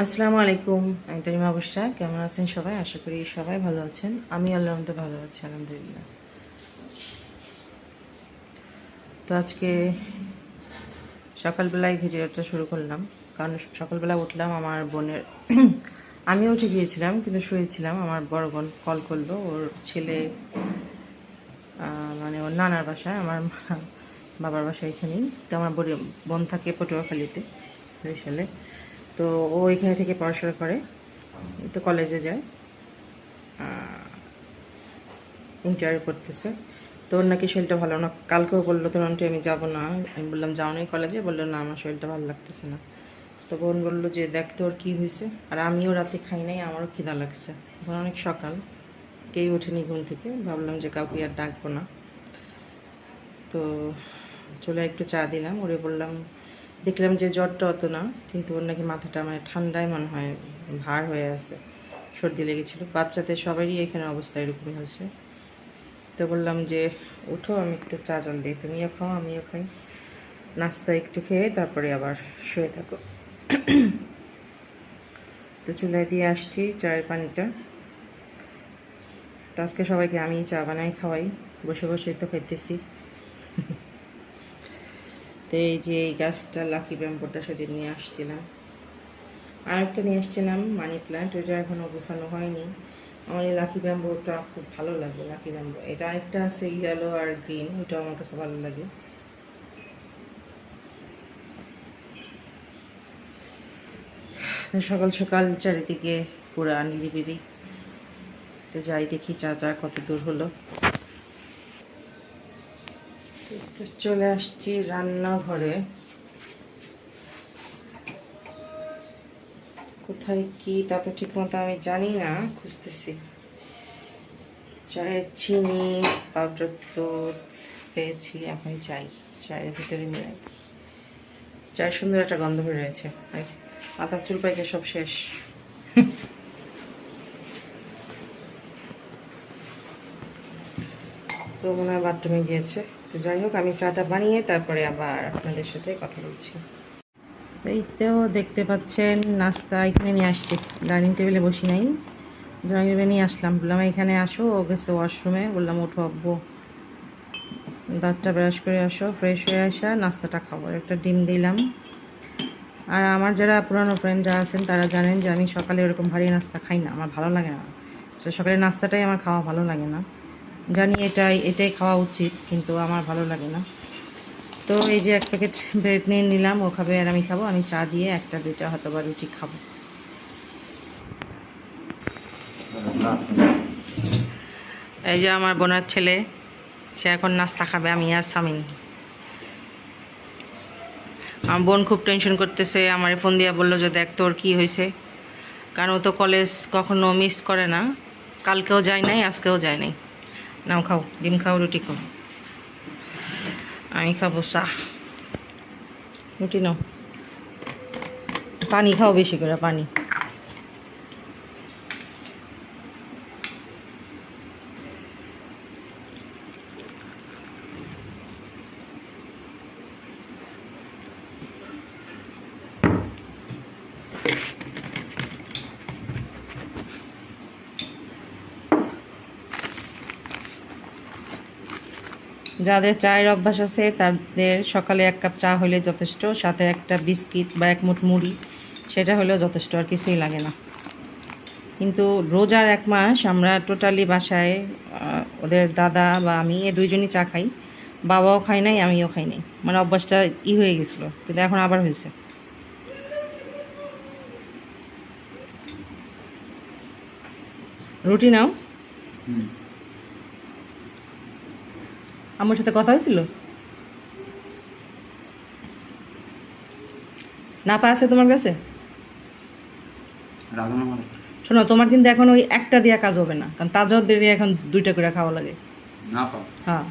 আসসালামু আলাইকুম। আমি তারিমা অবস্থা। কেমন আছেন সবাই? আশা করি সবাই ভালো আছেন। আমি আল্লাহর মধ্যে ভালো আছি, আলহামদুলিল্লাহ। তো আজকে সকালবেলায় ভিডিওটা শুরু করলাম, কারণ সকালবেলা উঠলাম আমার বোনের আমিও উঠে গিয়েছিলাম কিন্তু শুয়েছিলাম। আমার বড় বোন কল করলো, ওর ছেলে মানে ওর নানার বাসায়, আমার বাবার বাসায় এখানেই। তো আমার বোন থাকে পটুয়াখালীতে, বরিশালে। তো ও এখানে থেকে পড়াশোনা করে, তো কলেজে যায়, ইন্টারভিউ করতেছে। তো ওর নাকি শরীরটা ভালো না। কালকেও বললো তোমার আন্টি আমি যাবো না। আমি বললাম যাও নাই কলেজে? বললো না আমার শরীরটা ভালো লাগতেছে না। তো বোন বললো যে দেখ তো ওর কী হয়েছে। আর আমিও রাতে খাই নাই, আমারও খিদা লাগছে। এখন অনেক সকাল, কেউ ওঠেনি ঘুম থেকে। ভাবলাম যে কাউকে আর ডাকবো না। তো চলে একটু চা দিলাম, ওরে বললাম, দেখলাম যে জ্বরটা অত না, কিন্তু ওর নাকি মাথাটা মানে ঠান্ডায় মনে হয় ভার হয়ে আছে, সর্দি লেগেছিলো। বাচ্চাদের সবারই এখানে অবস্থা এরকমই হয়েছে। তো বললাম যে উঠো, আমি একটু চা জল দিই, তুমিও খাও আমিও খাই, নাস্তা একটু খেয়ে তারপরে আবার শুয়ে থাকো। তো চুলায় দিয়ে আসছি চায়ের পানিটা। তো আজকে সবাইকে আমি চা বানাই খাওয়াই, বসে বসেই তো খাইতেছি। তো এই যে এই গাছটা লাকি ব্যাম্বোটা সেদিন নিয়ে আসছিলাম, আর একটা নিয়ে আসছিলাম মানি প্ল্যান্ট, ওইটা এখনও গোছানো হয়নি। আমার এই লাকি ব্যাম্বোটা খুব ভালো লাগে, লাকি ব্যাম্বো। এটা একটা আছে ইয়েলো আর গ্রিন, ওইটাও আমার কাছে ভালো লাগে। তো সকাল সকাল চারিদিকে পুরা নিরিবিলি। তো যাই দেখি চা চা কত দূর হলো। তো চলে আসছি রান্নাঘরে। কোথায় কি তা তো ঠিক মতো আমি জানি না, খুঁজতেছি। চায়ের চিনি, পাউডার দুধ পেয়েছি, এখন চায়ের ভিতরে মিলাই। চায়ের সুন্দর একটা গন্ধ বের রয়েছে, মাথার চুল পাইকে সব শেষ। তো মনে হয় বাথরুমে গিয়েছে। তো যাই হোক, আমি চাটা বানিয়ে তারপরে আবার আপনাদের সাথে কথা বলছি। তো এইতেও দেখতে পাচ্ছেন নাস্তা এখানে নিয়ে আসছি, ডাইনিং টেবিলে বসি নাই, ড্রয়িং রুমে নিয়ে আসলাম। বললাম এখানে আসো, ও গেছে ওয়াশরুমে। বললাম উঠো আব্বু, দাঁতটা ব্রাশ করে আসো, ফ্রেশ হয়ে আসা, নাস্তাটা খাবো। একটা ডিম দিলাম। আর আমার যারা পুরানো ফ্রেন্ডরা আছেন তারা জানেন যে আমি সকালে এরকম ভারী নাস্তা খাই না, আমার ভালো লাগে না। তো সকালের নাস্তাটাই আমার খাওয়া ভালো লাগে না। জানি এটাই খাওয়া উচিত, কিন্তু আমার ভালো লাগে না। তো এই যে এক প্যাকেট ব্রেড নিয়ে নিলাম, ও খাবে আর আমি খাবো। আমি চা দিয়ে একটা দুইটা হয়তো বা রুটি খাবো। এই যে আমার বোনের ছেলে, সে এখন নাস্তা খাবে, আমি আর সামিন। আমার বোন খুব টেনশন করতেছে, আমার ফোন দিয়ে বললো যে দেখ তোর কী হয়েছে, কারণ ও তো কলেজ কখনো মিস করে না। কালকেও যায় নাই, আজকেও যায় নাই। নাও খাও, ডিম খাও, রুটি খাও। আমি খাবো চা। রুটি নাও, পানি খাও বেশি করে, পানি। যাদের চায়ের অভ্যাস আছে তাদের সকালে এক কাপ চা হলে যথেষ্ট, সাথে একটা বিস্কিট বা এক মুঠ মুড়ি, সেটা হলেও যথেষ্ট, আর কিছুই লাগে না। কিন্তু রোজার এক মাস আমরা টোটালি বাসায় ওদের দাদা বা আমি দুইজনই চা খাই। বাবাও খাই নাই, আমিও খাই নাই, মানে অভ্যাসটা হয়ে গেছিলো, কিন্তু এখন আবার হয়েছে। রুটি নাও। আমার সাথে কথা হয়েছিল, না পা আছে তোমার কাছে? শোনো, তোমার কিন্তু এখন ওই একটা দিয়া কাজ হবে না, কারণ তাজদের এখন দুইটা করে খাওয়া লাগে। না পা হ্যাঁ,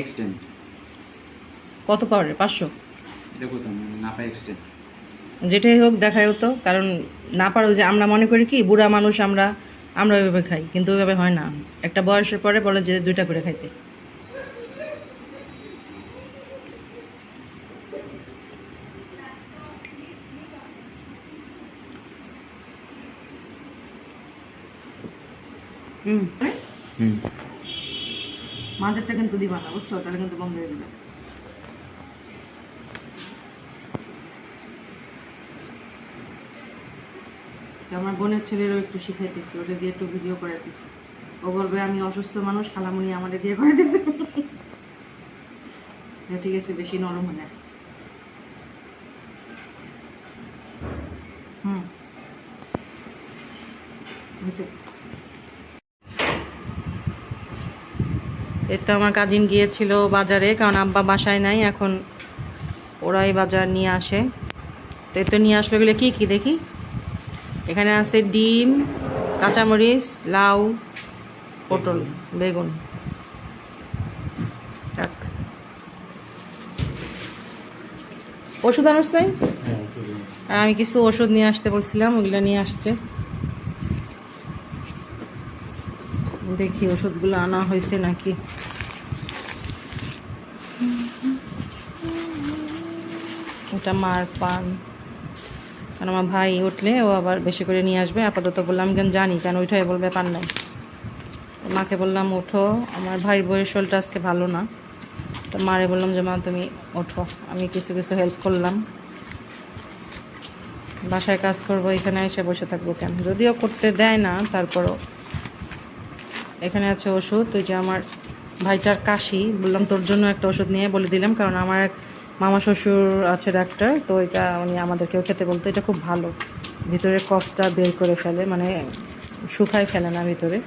এক্সটেন্ড কত পাওয়ারে? 500? এটা কোথাও না পা এক্সটেন্ড যেটাই হোক দেখায়ও তো, কারণ না পারো যে আমরা মনে করি কি বুড়া মানুষ আমরা, আমরা ওইভাবে খাই, কিন্তু ওইভাবে হয় না। একটা বয়সের পরে বলে যে দুইটা করে খাইতে। হুম হুম মাঝেরটা কিন্তু দিবা না, বুঝছো? তাহলে কিন্তু বন্ধ হয়ে যাবে। তো আমার বোনের ছেলেরও একটু শিখাইতেছি, ওটা দিয়ে একটু ভিডিও করাইতেছি। ও বলবে আমি অসুস্থ মানুষ, খালামুনি আমাদের দিয়ে করে দিয়েছে। ঠিক আছে, বেশি নরম হয় না। হুম হয়েছে। এটা আমার কাজিন গিয়েছিল বাজারে, কারণ আব্বা বাসায় নাই এখন, ওরাই বাজার নিয়ে আসে। তো এতো নিয়ে আসলো গেলে কি কি দেখি, এখানে আছে ডিম, কাঁচামরিচ, লাউ, পটল, বেগুন। রাখ। ওষুধ আনস নাই? আর আমি কিছু ওষুধ নিয়ে আসতে বলছিলাম, ওগুলো নিয়ে আসছে। দেখি ওষুধগুলো আনা হয়েছে নাকি। ওটা মার পান, কারণ আমার ভাই উঠলে ও আবার বেশি করে নিয়ে আসবে। আপাতত বললাম কেন জানি, কেন ওইটাই বলবে পান নাই। তো মাকে বললাম ওঠো, আমার ভাই বইয়ের শরীরটা আজকে ভালো না। তো মারে বললাম যে মা তুমি ওঠো, আমি কিছু কিছু হেল্প করলাম। বাসায় কাজ করবো, এখানে এসে বসে থাকবো কেন, যদিও করতে দেয় না, তারপরও। এখানে আছে ওষুধ, ওই যে আমার ভাইটার কাশি, বললাম তোর জন্য একটা ওষুধ নিয়ে বলে দিলাম, কারণ আমার এক মামা শ্বশুর আছে ডাক্তার, তো এটা উনি আমাদেরকেও খেতে বলতো। এটা খুব ভালো, ভিতরে কফটা বের করে ফেলে, মানে শুকায় ফেলে না ভিতরে।